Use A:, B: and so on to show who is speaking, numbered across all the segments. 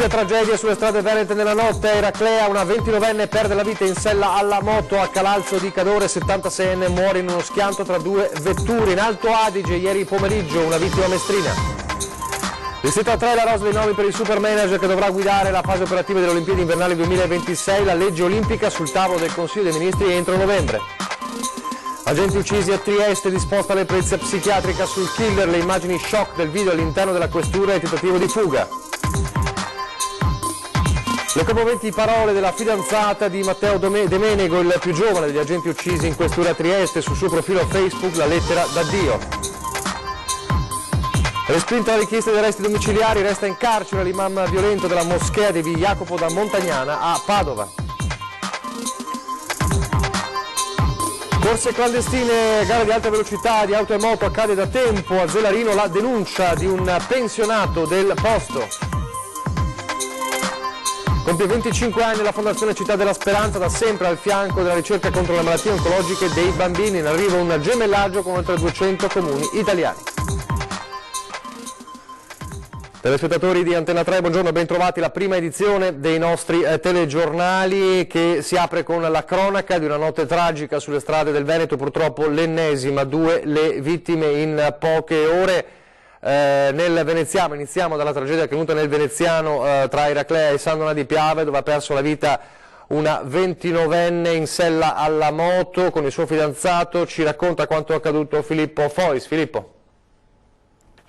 A: Doppia tragedia sulle strade venete nella notte a Eraclea, una 29enne perde la vita in sella alla moto. A Calalzo di Cadore 76enne muore in uno schianto tra due vetture. In Alto Adige ieri pomeriggio una vittima mestrina. Distretto 3 la rosa dei nomi per il super manager che dovrà guidare la fase operativa delle Olimpiadi invernali 2026, la legge olimpica sul tavolo del Consiglio dei Ministri entro novembre. Agenti uccisi a Trieste, disposta le perizia psichiatrica sul killer, le immagini shock del video all'interno della questura e il tentativo di fuga. Le commoventi parole della fidanzata di Matteo Demenego, il più giovane degli agenti uccisi in questura a Trieste, sul suo profilo Facebook la lettera d'addio. Respinta la richiesta di arresti domiciliari, resta in carcere l'imam violento della moschea di Via Jacopo da Montagnana a Padova. Corse clandestine, gare di alta velocità di auto e moto accade da tempo. A Zelarino la denuncia di un pensionato del posto. Compie 25 anni la Fondazione Città della Speranza, da sempre al fianco della ricerca contro le malattie oncologiche dei bambini. In arrivo un gemellaggio con oltre 200 comuni italiani. Telespettatori di Antena 3, buongiorno e bentrovati. La prima edizione dei nostri telegiornali che si apre con la cronaca di una notte tragica sulle strade del Veneto, purtroppo l'ennesima, 2 le vittime in poche ore. Nel Veneziano, iniziamo dalla tragedia avvenuta nel Veneziano tra Eraclea e San Donà di Piave, dove ha perso la vita una 29enne in sella alla moto con il suo fidanzato. Ci racconta quanto è accaduto Filippo Fois. Filippo.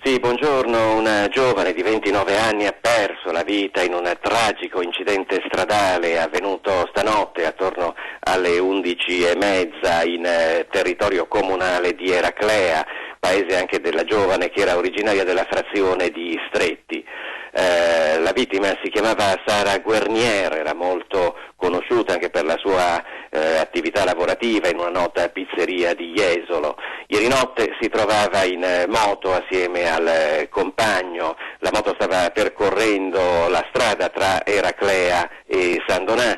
B: Sì, buongiorno. Una giovane di 29 anni ha perso la vita in un tragico incidente stradale avvenuto stanotte attorno alle 11:30 in territorio comunale di Eraclea, paese anche della giovane che era originaria della frazione di Stretti. La vittima si chiamava Sara Guernier, era molto conosciuta anche per la sua attività lavorativa in una nota pizzeria di Jesolo. Ieri notte si trovava in moto assieme al compagno, la moto stava percorrendo la strada tra Eraclea e San Donà,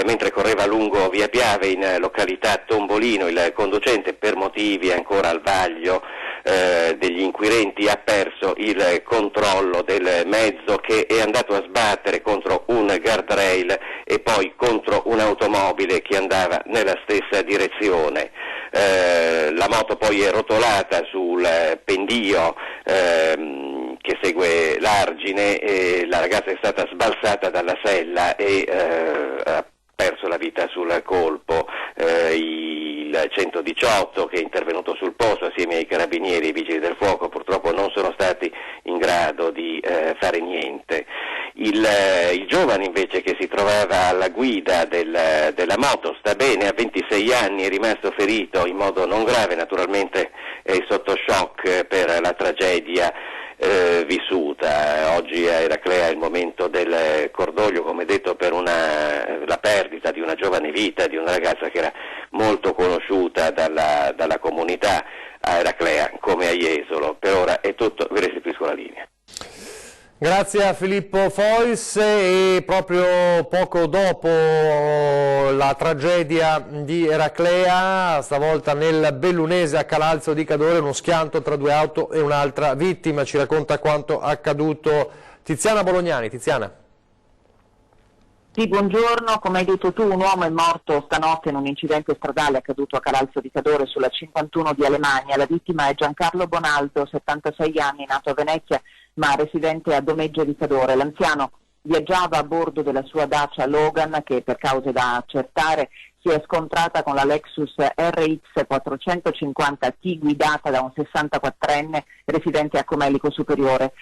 B: mentre correva lungo Via Piave in località Tombolino. Il conducente, per motivi ancora al vaglio degli inquirenti, ha perso il controllo del mezzo, che è andato a sbattere contro un guardrail e poi contro un'automobile che andava nella stessa direzione. La moto poi è rotolata sul pendio che segue l'argine e la ragazza è stata sbalzata dalla sella e ha perso la vita sul colpo. Il 118 che è intervenuto sul posto assieme ai carabinieri e ai vigili del fuoco purtroppo non sono stati in grado di fare niente. Il giovane invece che si trovava alla guida della moto sta bene, ha 26 anni, è rimasto ferito in modo non grave, naturalmente è sotto shock per la tragedia vissuta. Oggi a Eraclea è il momento del cordoglio, come detto, per la perdita di una giovane vita, di una ragazza che era molto conosciuta dalla comunità a Eraclea come a Jesolo. Per ora è tutto, vi restituisco la linea.
A: Grazie a Filippo Fois. E proprio poco dopo la tragedia di Eraclea, stavolta nel Bellunese a Calalzo di Cadore, uno schianto tra 2 auto e un'altra vittima. Ci racconta quanto accaduto Tiziana Bolognani. Tiziana.
C: Sì, buongiorno. Come hai detto tu, un uomo è morto stanotte in un incidente stradale accaduto a Calalzo di Cadore sulla 51 di Alemagna. La vittima è Giancarlo Bonaldo, 76 anni, nato a Venezia ma residente a Domeggio di Cadore. L'anziano viaggiava a bordo della sua Dacia Logan che, per cause da accertare, si è scontrata con la Lexus RX 450T guidata da un 64enne residente a Comelico Superiore.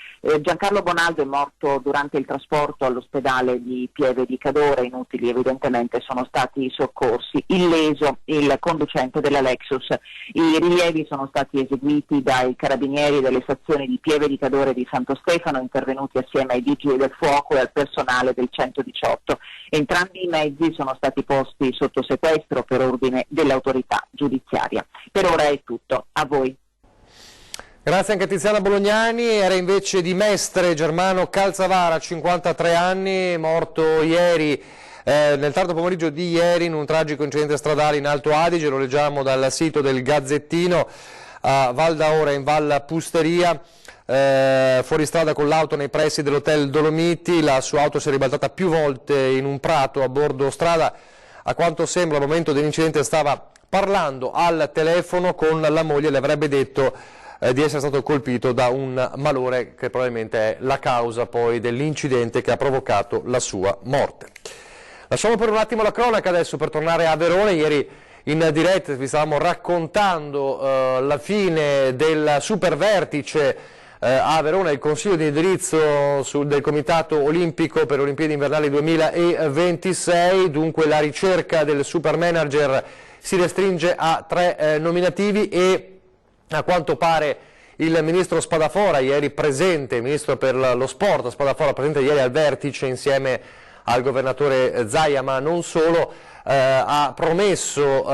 C: Giancarlo Bonaldo è morto durante il trasporto all'ospedale di Pieve di Cadore. Inutili evidentemente sono stati i soccorsi. Illeso il conducente della Lexus. I rilievi sono stati eseguiti dai carabinieri delle stazioni di Pieve di Cadore e di Santo Stefano, intervenuti assieme ai vigili del fuoco e al personale del 118. Entrambi i mezzi sono stati posti sotto sequestro per ordine dell'autorità giudiziaria. Per ora è tutto, a voi.
A: Grazie anche a Tiziana Bolognani. Era invece di Mestre Germano Calzavara, 53 anni, morto ieri, nel tardo pomeriggio di ieri, in un tragico incidente stradale in Alto Adige. Lo leggiamo dal sito del Gazzettino. A Val d'Aora, in Val Pusteria, fuori strada con l'auto nei pressi dell'hotel Dolomiti. La sua auto si è ribaltata più volte in un prato a bordo strada. A quanto sembra al momento dell'incidente stava parlando al telefono con la moglie, le avrebbe detto di essere stato colpito da un malore che probabilmente è la causa poi dell'incidente che ha provocato la sua morte. Lasciamo per un attimo la cronaca adesso per tornare a Verona. Ieri in diretta vi stavamo raccontando la fine del supervertice a Verona, il Consiglio di indirizzo del Comitato Olimpico per le Olimpiadi Invernali 2026, dunque la ricerca del super manager si restringe a 3 nominativi e a quanto pare il ministro Spadafora, ieri presente, il ministro per lo sport Spadafora, presente ieri al vertice insieme al governatore Zaia, ma non solo, ha promesso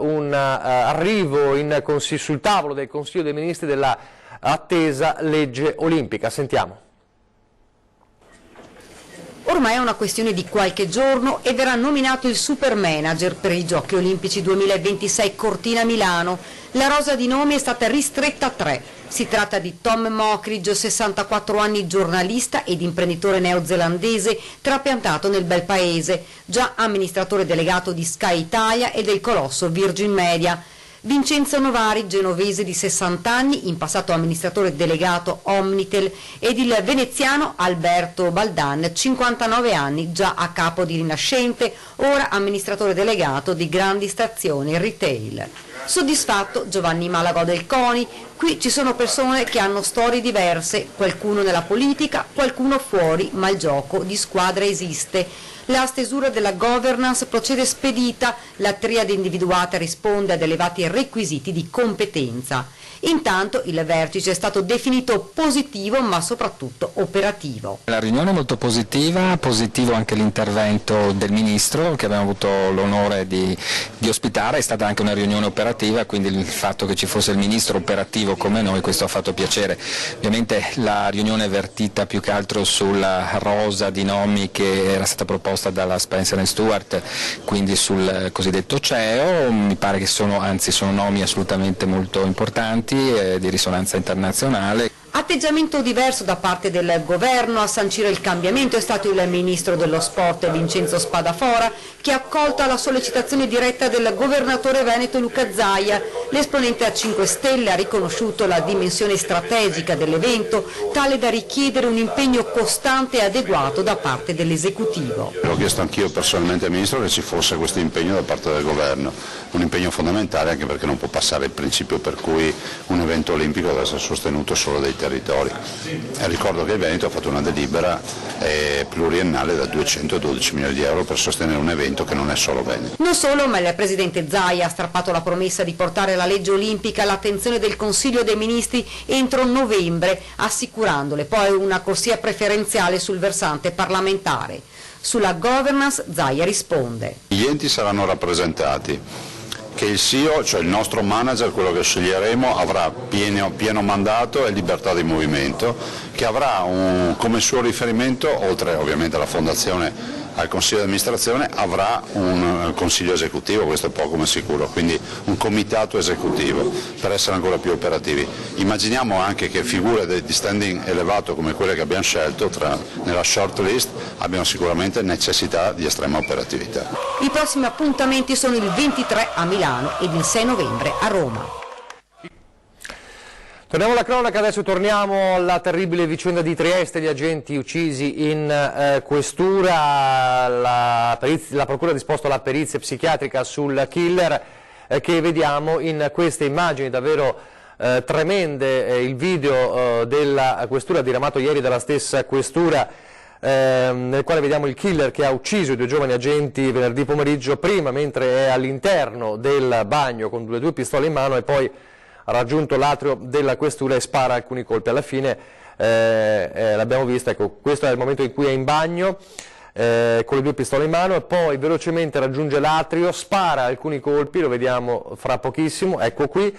A: un arrivo sul tavolo del Consiglio dei Ministri della attesa legge olimpica. Sentiamo.
D: Ormai è una questione di qualche giorno e verrà nominato il super manager per i Giochi Olimpici 2026 Cortina-Milano. La rosa di nomi è stata ristretta a 3. Si tratta di Tom Mockridge, 64 anni, giornalista ed imprenditore neozelandese trapiantato nel bel paese, già amministratore delegato di Sky Italia e del colosso Virgin Media. Vincenzo Novari, genovese di 60 anni, in passato amministratore delegato Omnitel, ed il veneziano Alberto Baldan, 59 anni, già a capo di Rinascente, ora amministratore delegato di grandi stazioni retail. Soddisfatto Giovanni Malagò del CONI. Qui ci sono persone che hanno storie diverse, qualcuno nella politica, qualcuno fuori, ma il gioco di squadra esiste. La stesura della governance procede spedita, la triade individuata risponde ad elevati requisiti di competenza. Intanto il vertice è stato definito positivo ma soprattutto operativo.
E: La riunione è molto positiva, positivo anche l'intervento del Ministro che abbiamo avuto l'onore di ospitare, è stata anche una riunione operativa, quindi il fatto che ci fosse il Ministro operativo come noi, questo ha fatto piacere. Ovviamente la riunione è vertita più che altro sulla rosa di nomi che era stata proposta dalla Spencer & Stewart, quindi sul cosiddetto CEO, mi pare che sono nomi assolutamente molto importanti, di risonanza internazionale.
D: Atteggiamento diverso da parte del governo a sancire il cambiamento è stato il ministro dello sport Vincenzo Spadafora, che ha accolto la sollecitazione diretta del governatore veneto Luca Zaia. L'esponente a 5 Stelle ha riconosciuto la dimensione strategica dell'evento, tale da richiedere un impegno costante e adeguato da parte dell'esecutivo.
F: Ho chiesto anch'io personalmente al ministro che ci fosse questo impegno da parte del governo, un impegno fondamentale anche perché non può passare il principio per cui un evento olimpico deve essere sostenuto solo dai territori. E ricordo che il Veneto ha fatto una delibera pluriennale da 212 milioni di euro per sostenere un evento che non è solo Veneto.
D: Non solo, ma il presidente Zaia ha strappato la promessa di portare la legge olimpica all'attenzione del Consiglio dei Ministri entro novembre, assicurandole poi una corsia preferenziale sul versante parlamentare. Sulla governance Zaia risponde.
F: Gli enti saranno rappresentati, che il CEO, cioè il nostro manager, quello che sceglieremo, avrà pieno mandato e libertà di movimento, che avrà come suo riferimento, oltre ovviamente alla fondazione, al consiglio di amministrazione, avrà un consiglio esecutivo, questo è poco ma sicuro, quindi un comitato esecutivo per essere ancora più operativi. Immaginiamo anche che figure di standing elevato come quelle che abbiamo scelto nella short list abbiano sicuramente necessità di estrema operatività.
D: I prossimi appuntamenti sono il 23 a Milano ed il 6 novembre a Roma.
A: Torniamo alla cronaca, adesso torniamo alla terribile vicenda di Trieste, gli agenti uccisi in questura, la procura ha disposto la perizia psichiatrica sul killer che vediamo in queste immagini davvero tremende, il video della questura diramato ieri dalla stessa questura nel quale vediamo il killer che ha ucciso i 2 giovani agenti venerdì pomeriggio, prima mentre è all'interno del bagno con le 2 pistole in mano e poi ha raggiunto l'atrio della questura e spara alcuni colpi. Alla fine l'abbiamo vista, ecco, questo è il momento in cui è in bagno con le 2 pistole in mano e poi velocemente raggiunge l'atrio, spara alcuni colpi, lo vediamo fra pochissimo, ecco qui,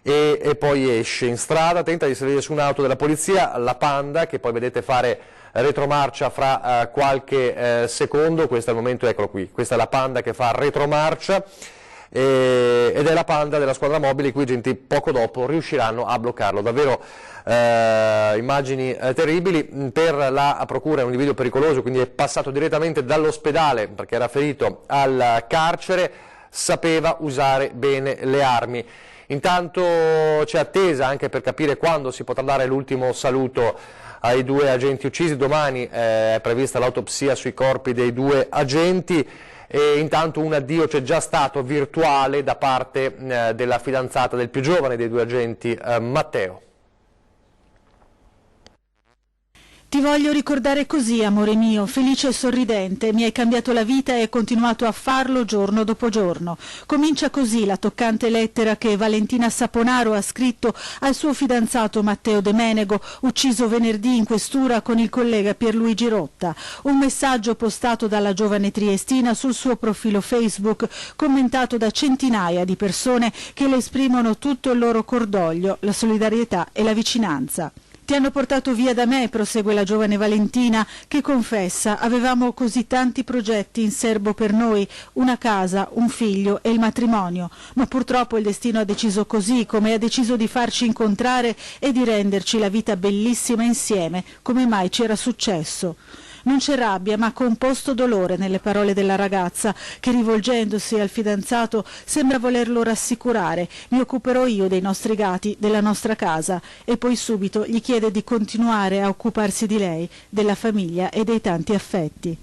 A: e poi esce in strada, tenta di salire su un'auto della polizia, la Panda, che poi vedete fare retromarcia fra qualche secondo, questo è il momento, eccolo qui, questa è la Panda che fa retromarcia. ed è la Panda della squadra mobile, i cui agenti poco dopo riusciranno a bloccarlo. Davvero immagini terribili. Per la procura è un individuo pericoloso, quindi è passato direttamente dall'ospedale perché era ferito al carcere, sapeva usare bene le armi. Intanto c'è attesa anche per capire quando si potrà dare l'ultimo saluto ai due agenti uccisi. Domani è prevista l'autopsia sui corpi dei due agenti e intanto un addio c'è già stato virtuale da parte della fidanzata del più giovane dei due agenti, Matteo.
G: Ti voglio ricordare così, amore mio, felice e sorridente, mi hai cambiato la vita e hai continuato a farlo giorno dopo giorno. Comincia così la toccante lettera che Valentina Saponaro ha scritto al suo fidanzato Matteo De Menego, ucciso venerdì in questura con il collega Pierluigi Rotta. Un messaggio postato dalla giovane triestina sul suo profilo Facebook, commentato da centinaia di persone che le esprimono tutto il loro cordoglio, la solidarietà e la vicinanza. Ti hanno portato via da me, prosegue la giovane Valentina, che confessa: avevamo così tanti progetti in serbo per noi, una casa, un figlio e il matrimonio, ma purtroppo il destino ha deciso così, come ha deciso di farci incontrare e di renderci la vita bellissima insieme, come mai ci era successo. Non c'è rabbia, ma composto dolore nelle parole della ragazza, che rivolgendosi al fidanzato sembra volerlo rassicurare: mi occuperò io dei nostri gatti, della nostra casa, e poi subito gli chiede di continuare a occuparsi di lei, della famiglia e dei tanti affetti.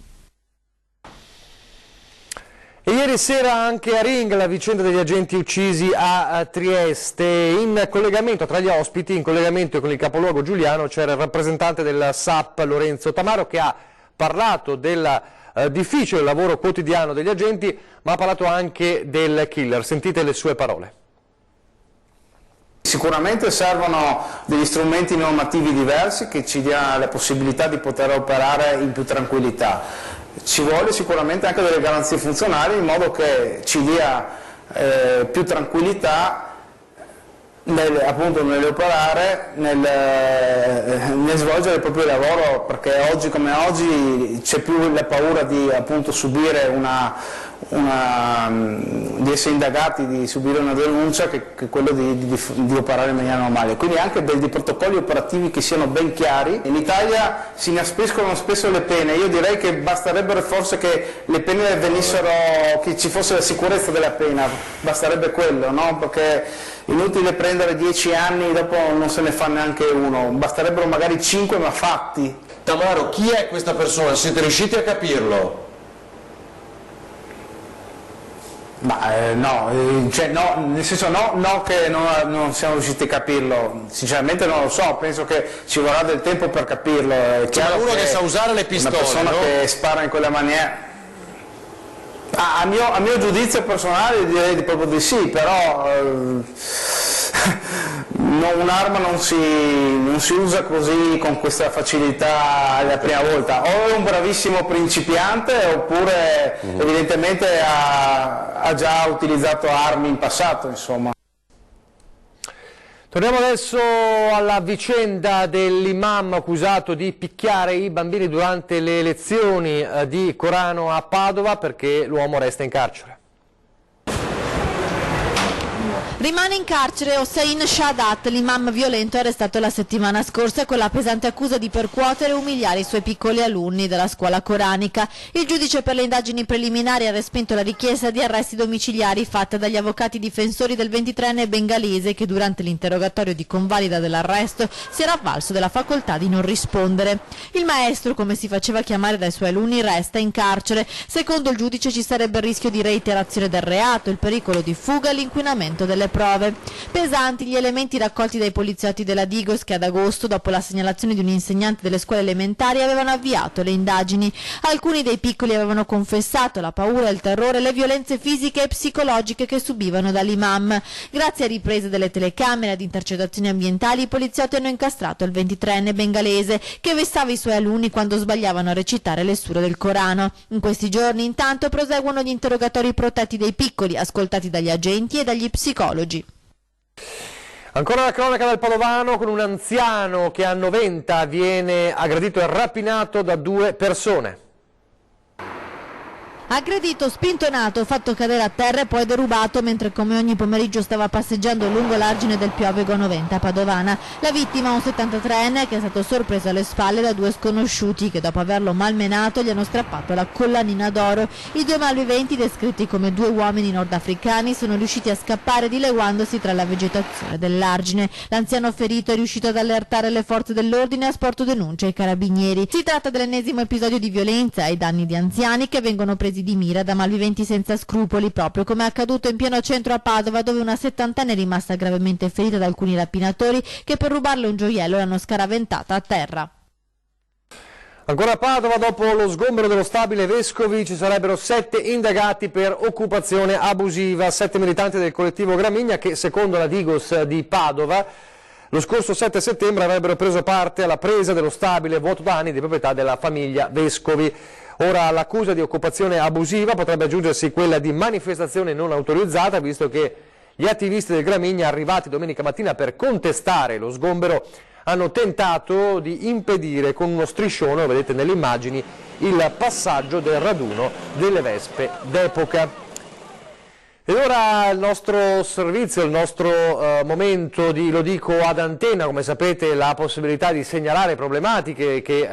A: E ieri sera anche a Ring la vicenda degli agenti uccisi a Trieste. In collegamento tra gli ospiti, in collegamento con il capoluogo giuliano, c'era il rappresentante del SAP Lorenzo Tamaro, che ha parlato del difficile lavoro quotidiano degli agenti, ma ha parlato anche del killer. Sentite le sue parole.
H: Sicuramente servono degli strumenti normativi diversi che ci dia la possibilità di poter operare in più tranquillità. Ci vuole sicuramente anche delle garanzie funzionali in modo che ci dia più tranquillità appunto nell'operare, nel svolgere il proprio lavoro, perché oggi come oggi c'è più la paura di appunto subire di essere indagati, di subire una denuncia, che quello di operare in maniera normale. Quindi anche dei protocolli operativi che siano ben chiari. In Italia si inaspriscono spesso le pene, io direi che basterebbero forse che le pene venissero, che ci fosse la sicurezza della pena, basterebbe quello, no? Perché è inutile prendere 10 anni, dopo non se ne fa neanche uno, basterebbero magari 5 ma fatti.
I: Tamaro, chi è questa persona? Siete riusciti a capirlo?
H: No, nel senso no che non siamo riusciti a capirlo, sinceramente non lo so, penso che ci vorrà del tempo per capirlo. È chiaro
I: uno che sa usare le pistole,
H: una persona, no? Che spara in quella maniera. A mio giudizio personale direi proprio di sì, però un'arma non si usa così con questa facilità la prima volta. O è un bravissimo principiante oppure evidentemente ha già utilizzato armi in passato, insomma.
A: Torniamo adesso alla vicenda dell'imam accusato di picchiare i bambini durante le lezioni di Corano a Padova, perché l'uomo resta in carcere.
J: Rimane in carcere Hossein Shahadat, l'imam violento arrestato la settimana scorsa con la pesante accusa di percuotere e umiliare i suoi piccoli alunni della scuola coranica. Il giudice per le indagini preliminari ha respinto la richiesta di arresti domiciliari fatta dagli avvocati difensori del 23enne bengalese, che durante l'interrogatorio di convalida dell'arresto si era avvalso della facoltà di non rispondere. Il maestro, come si faceva chiamare dai suoi alunni, resta in carcere. Secondo il giudice ci sarebbe il rischio di reiterazione del reato, il pericolo di fuga e l'inquinamento delle prove. Pesanti gli elementi raccolti dai poliziotti della Digos, che ad agosto, dopo la segnalazione di un insegnante delle scuole elementari, avevano avviato le indagini. Alcuni dei piccoli avevano confessato la paura, il terrore, le violenze fisiche e psicologiche che subivano dall'imam. Grazie a riprese delle telecamere e ad intercettazioni ambientali, i poliziotti hanno incastrato il 23enne bengalese, che vessava i suoi alunni quando sbagliavano a recitare le sure del Corano. In questi giorni, intanto, proseguono gli interrogatori protetti dei piccoli, ascoltati dagli agenti e dagli psicologi.
A: Ancora la cronaca del Padovano, con un anziano che a Noventa viene aggredito e rapinato da due persone.
J: Aggredito, spintonato, fatto cadere a terra e poi derubato mentre come ogni pomeriggio stava passeggiando lungo l'argine del Piovego 90 a Padovana. La vittima, un 73enne, che è stato sorpreso alle spalle da due sconosciuti che dopo averlo malmenato gli hanno strappato la collanina d'oro. I due malviventi, descritti come due uomini nordafricani, sono riusciti a scappare dileguandosi tra la vegetazione dell'argine. L'anziano ferito è riuscito ad allertare le forze dell'ordine e ha sporto denuncia ai carabinieri. Si tratta dell'ennesimo episodio di violenza ai danni di anziani che vengono presi di mira da malviventi senza scrupoli, proprio come è accaduto in pieno centro a Padova, dove una 70enne è rimasta gravemente ferita da alcuni rapinatori che per rubarle un gioiello l'hanno scaraventata a terra.
A: Ancora a Padova, dopo lo sgombero dello stabile Vescovi ci sarebbero 7 indagati per occupazione abusiva, 7 militanti del collettivo Gramigna che secondo la Digos di Padova lo scorso 7 settembre avrebbero preso parte alla presa dello stabile vuoto da anni di proprietà della famiglia Vescovi. Ora all'accusa di occupazione abusiva potrebbe aggiungersi quella di manifestazione non autorizzata, visto che gli attivisti del Gramigna, arrivati domenica mattina per contestare lo sgombero, hanno tentato di impedire con uno striscione, lo vedete nelle immagini, il passaggio del raduno delle Vespe d'epoca. Ed ora il nostro servizio, il nostro momento di Lo dico ad Antenna, come sapete la possibilità di segnalare problematiche che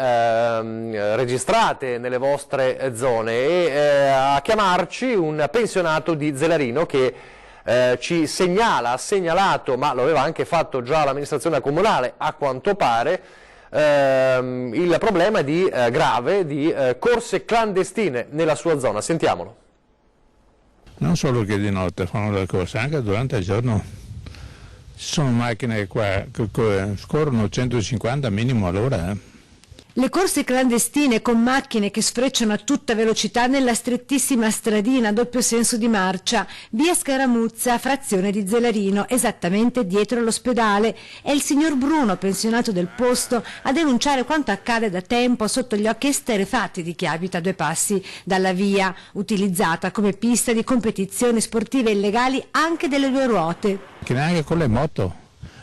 A: registrate nelle vostre zone e a chiamarci un pensionato di Zelarino che ci segnala, ha segnalato, ma lo aveva anche fatto già l'amministrazione comunale a quanto pare, il problema grave di corse clandestine nella sua zona. Sentiamolo.
K: Non solo che di notte fanno le corse, anche durante il giorno. Ci sono macchine qua che scorrono 150 minimo all'ora.
L: Le corse clandestine con macchine che sfrecciano a tutta velocità nella strettissima stradina a doppio senso di marcia, via Scaramuzza, frazione di Zelarino, esattamente dietro l'ospedale. È il signor Bruno, pensionato del posto, a denunciare quanto accade da tempo sotto gli occhi esterrefatti di chi abita a 2 passi dalla via, utilizzata come pista di competizioni sportive illegali anche delle 2 ruote.
K: Che neanche con le moto,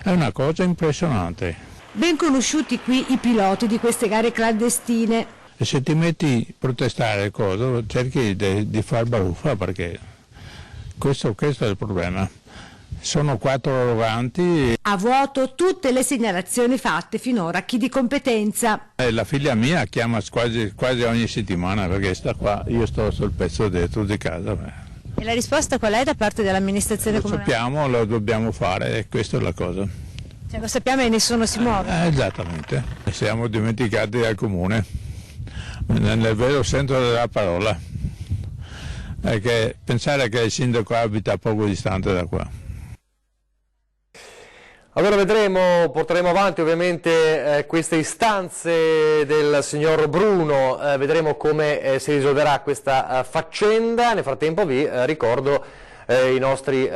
K: è una cosa impressionante.
L: Ben conosciuti qui i piloti di queste gare clandestine.
K: E se ti metti a protestare cerchi di far baruffa, perché questo è il problema. Sono 4 arroganti.
L: A vuoto tutte le segnalazioni fatte finora a chi di competenza.
K: La figlia mia chiama quasi ogni settimana perché sta qua, io sto sul pezzo dentro di casa.
L: E la risposta qual è da parte dell'amministrazione comunale?
K: Lo sappiamo, lo dobbiamo fare e questa è la cosa.
L: Cioè, lo sappiamo e nessuno si muove.
K: Esattamente, siamo dimenticati dal comune, nel vero senso della parola, perché pensare che il sindaco abita poco distante da qua.
A: Allora vedremo, porteremo avanti ovviamente queste istanze del signor Bruno, vedremo come si risolverà questa faccenda. Nel frattempo vi ricordo i nostri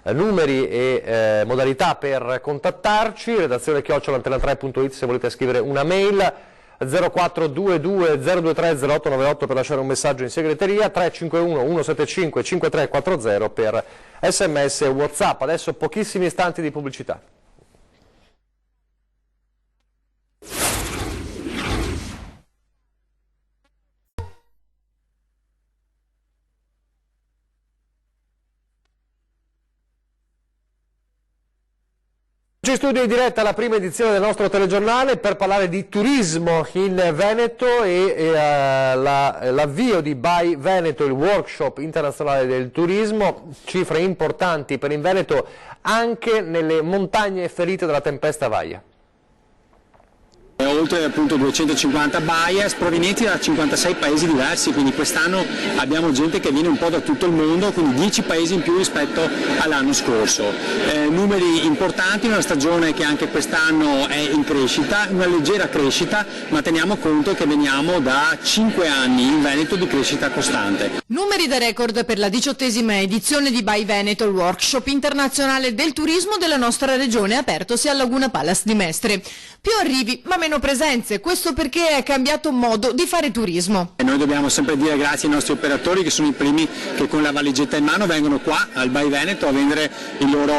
A: numeri e modalità per contattarci, redazione @antena3.it se volete scrivere una mail, 0422 023 0898 per lasciare un messaggio in segreteria, 351 175 5340 per sms e WhatsApp. Adesso pochissimi istanti di pubblicità. In studio in diretta la prima edizione del nostro telegiornale per parlare di turismo in Veneto e l'avvio di By Veneto, il workshop internazionale del turismo, cifre importanti per il Veneto anche nelle montagne ferite dalla tempesta Vaia.
M: Oltre appunto 250 buyers provenienti da 56 paesi diversi, quindi quest'anno abbiamo gente che viene un po' da tutto il mondo, quindi 10 paesi in più rispetto all'anno scorso. Numeri importanti, una stagione che anche quest'anno è in crescita, una leggera crescita, ma teniamo conto che veniamo da 5 anni in Veneto di crescita costante.
N: Numeri da record per la 18ª edizione di By Veneto, il workshop internazionale del turismo della nostra regione, apertosi a Laguna Palace di Mestre. Più arrivi, ma meno meno presenze, questo perché è cambiato modo di fare turismo.
M: E noi dobbiamo sempre dire grazie ai nostri operatori, che sono i primi che con la valigetta in mano vengono qua al By Veneto a vendere il loro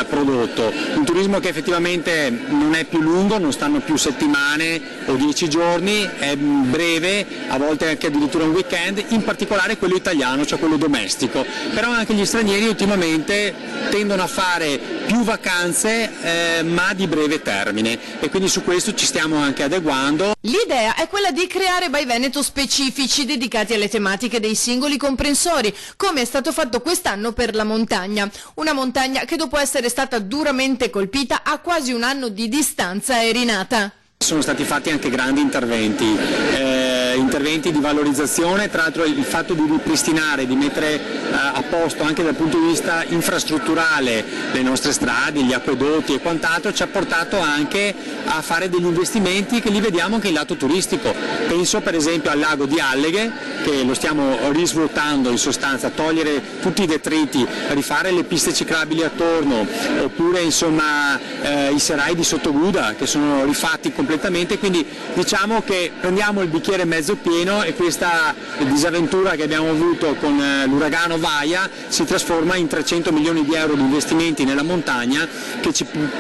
M: prodotto. Un turismo che effettivamente non è più lungo, non stanno più settimane o 10 giorni, è breve, a volte anche addirittura un weekend, in particolare quello italiano, cioè quello domestico. Però anche gli stranieri ultimamente tendono a fare più vacanze ma di breve termine, e quindi su questo ci stiamo anche adeguando.
N: L'idea è quella di creare By Veneto specifici dedicati alle tematiche dei singoli comprensori, come è stato fatto quest'anno per la montagna. Una montagna che dopo essere stata duramente colpita a quasi un anno di distanza è rinata.
M: Sono stati fatti anche grandi interventi di valorizzazione, tra l'altro il fatto di ripristinare, di mettere a posto anche dal punto di vista infrastrutturale le nostre strade, gli acquedotti e quant'altro, ci ha portato anche a fare degli investimenti che li vediamo anche in lato turistico. Penso per esempio al lago di Alleghe, che lo stiamo risvuotando, in sostanza togliere tutti i detriti, rifare le piste ciclabili attorno, oppure insomma i serai di Sottoguda che sono rifatti completamente, quindi diciamo che prendiamo il bicchiere mezzo pieno e questa disavventura che abbiamo avuto con l'uragano Vaia si trasforma in 300 milioni di euro di investimenti nella montagna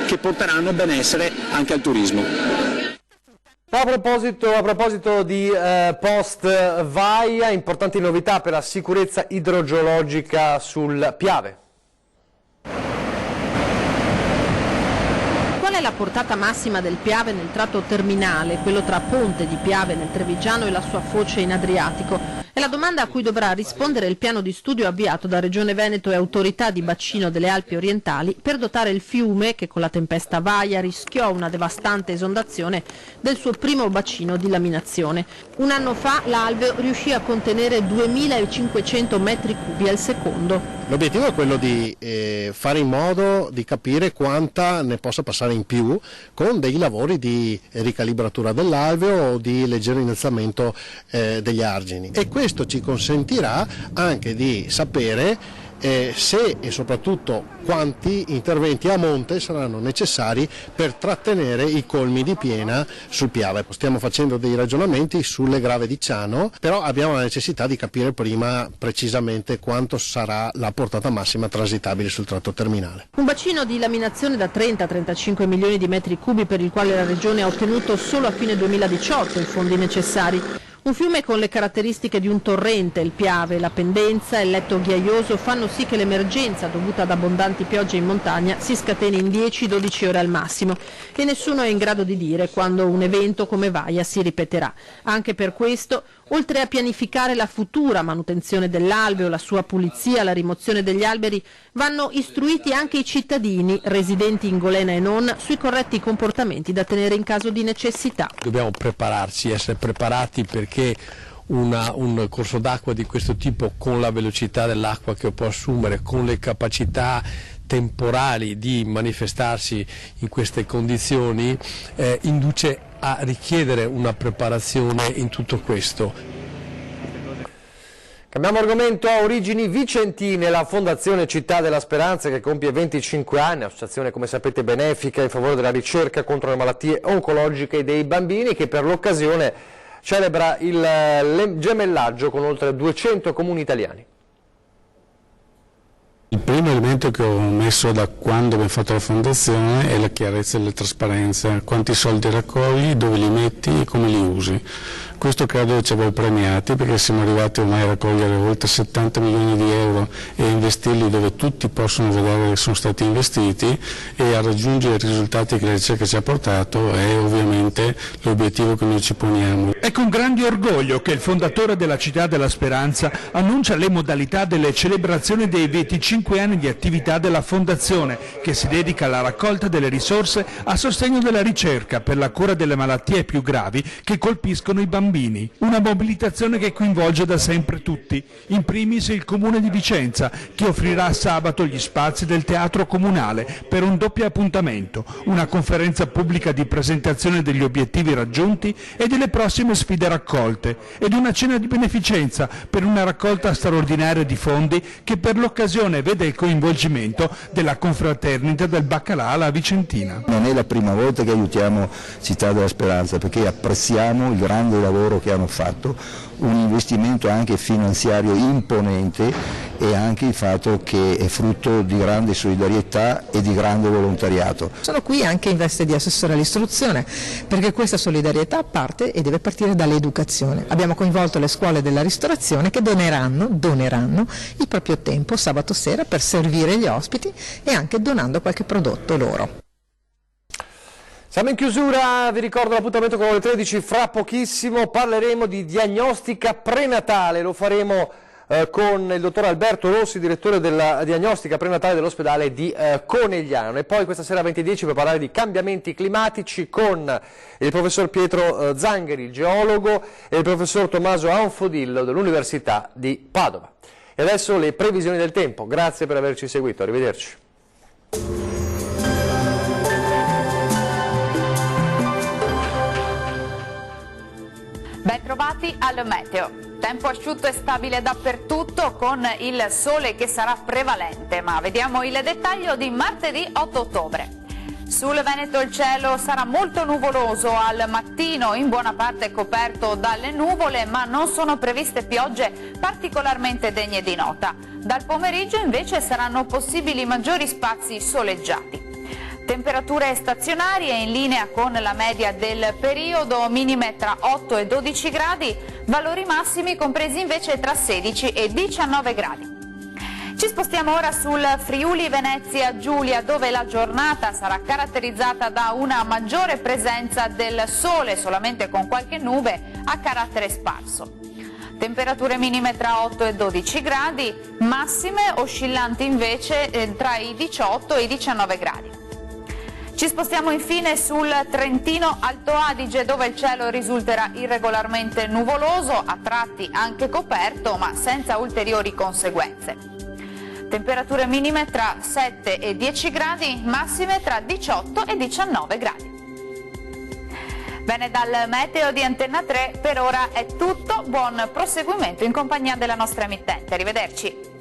M: che porteranno benessere anche al turismo.
A: A proposito di post Vaia, importanti novità per la sicurezza idrogeologica sul Piave.
O: Qual è la portata massima del Piave nel tratto terminale, quello tra Ponte di Piave nel Trevigiano e la sua foce in Adriatico? È la domanda a cui dovrà rispondere il piano di studio avviato da Regione Veneto e autorità di bacino delle Alpi orientali per dotare il fiume, che con la tempesta Vaia rischiò una devastante esondazione, del suo primo bacino di laminazione. Un anno fa l'alveo riuscì a contenere 2500 metri cubi al secondo.
P: L'obiettivo è quello di fare in modo di capire quanta ne possa passare in più con dei lavori di ricalibratura dell'alveo o di leggero innalzamento degli argini, e questo ci consentirà anche di sapere se e soprattutto quanti interventi a monte saranno necessari per trattenere i colmi di piena sul Piave. Stiamo facendo dei ragionamenti sulle grave di Ciano, però abbiamo la necessità di capire prima precisamente quanto sarà la portata massima transitabile sul tratto terminale.
O: Un bacino di laminazione da 30-35 milioni di metri cubi per il quale la Regione ha ottenuto solo a fine 2018 i fondi necessari. Un fiume con le caratteristiche di un torrente, il Piave, la pendenza e il letto ghiaioso fanno sì che l'emergenza dovuta ad abbondanti piogge in montagna si scateni in 10-12 ore al massimo, e nessuno è in grado di dire quando un evento come Vaia si ripeterà. Anche per questo, oltre a pianificare la futura manutenzione dell'alveo, la sua pulizia, la rimozione degli alberi, vanno istruiti anche i cittadini, residenti in Golena e non, sui corretti comportamenti da tenere in caso di necessità.
Q: Dobbiamo prepararci, essere preparati, perché un corso d'acqua di questo tipo, con la velocità dell'acqua che può assumere, con le capacità temporali di manifestarsi in queste condizioni, induce a richiedere una preparazione in tutto questo.
A: Cambiamo argomento. A origini vicentine, la Fondazione Città della Speranza, che compie 25 anni, associazione come sapete benefica in favore della ricerca contro le malattie oncologiche dei bambini, che per l'occasione celebra il gemellaggio con oltre 200 comuni italiani.
R: Il primo elemento che ho messo da quando abbiamo fatto la fondazione è la chiarezza e la trasparenza: quanti soldi raccogli, dove li metti e come li usi. Questo credo ci avrà premiati, perché siamo arrivati ormai a raccogliere oltre 70 milioni di euro e a investirli dove tutti possono vedere che sono stati investiti, e a raggiungere i risultati che la ricerca ci ha portato è ovviamente l'obiettivo che noi ci poniamo.
S: È con grande orgoglio che il fondatore della Città della Speranza annuncia le modalità delle celebrazioni dei 25 anni di attività della Fondazione, che si dedica alla raccolta delle risorse a sostegno della ricerca per la cura delle malattie più gravi che colpiscono i bambini bambini. Una mobilitazione che coinvolge da sempre tutti, in primis il Comune di Vicenza, che offrirà sabato gli spazi del Teatro Comunale per un doppio appuntamento, una conferenza pubblica di presentazione degli obiettivi raggiunti e delle prossime sfide raccolte, ed una cena di beneficenza per una raccolta straordinaria di fondi che per l'occasione vede il coinvolgimento della confraternita del baccalà alla Vicentina.
T: Non è la prima volta che aiutiamo Città della Speranza, perché apprezziamo il grande lavoro che hanno fatto, un investimento anche finanziario imponente e anche il fatto che è frutto di grande solidarietà e di grande volontariato.
U: Sono qui anche in veste di assessore all'istruzione, perché questa solidarietà parte e deve partire dall'educazione. Abbiamo coinvolto le scuole della ristorazione che doneranno il proprio tempo sabato sera per servire gli ospiti e anche donando qualche prodotto loro.
A: Siamo in chiusura, vi ricordo l'appuntamento con le 13, fra pochissimo parleremo di diagnostica prenatale, lo faremo con il dottor Alberto Rossi, direttore della diagnostica prenatale dell'ospedale di Conegliano, e poi questa sera alle 20:10 per parlare di cambiamenti climatici con il professor Pietro Zangheri, il geologo, e il professor Tommaso Anfodillo dell'Università di Padova. E adesso le previsioni del tempo, grazie per averci seguito, arrivederci.
V: Bentrovati al meteo. Tempo asciutto e stabile dappertutto con il sole che sarà prevalente, ma vediamo il dettaglio di martedì 8 ottobre. Sul Veneto il cielo sarà molto nuvoloso al mattino, in buona parte coperto dalle nuvole, ma non sono previste piogge particolarmente degne di nota. Dal pomeriggio invece saranno possibili maggiori spazi soleggiati. Temperature stazionarie in linea con la media del periodo, minime tra 8 e 12 gradi, valori massimi compresi invece tra 16 e 19 gradi. Ci spostiamo ora sul Friuli Venezia Giulia, dove la giornata sarà caratterizzata da una maggiore presenza del sole, solamente con qualche nube a carattere sparso. Temperature minime tra 8 e 12 gradi, massime oscillanti invece tra i 18 e i 19 gradi. Ci spostiamo infine sul Trentino Alto Adige, dove il cielo risulterà irregolarmente nuvoloso, a tratti anche coperto, ma senza ulteriori conseguenze. Temperature minime tra 7 e 10 gradi, massime tra 18 e 19 gradi. Bene, dal meteo di Antenna 3 per ora è tutto, buon proseguimento in compagnia della nostra emittente. Arrivederci.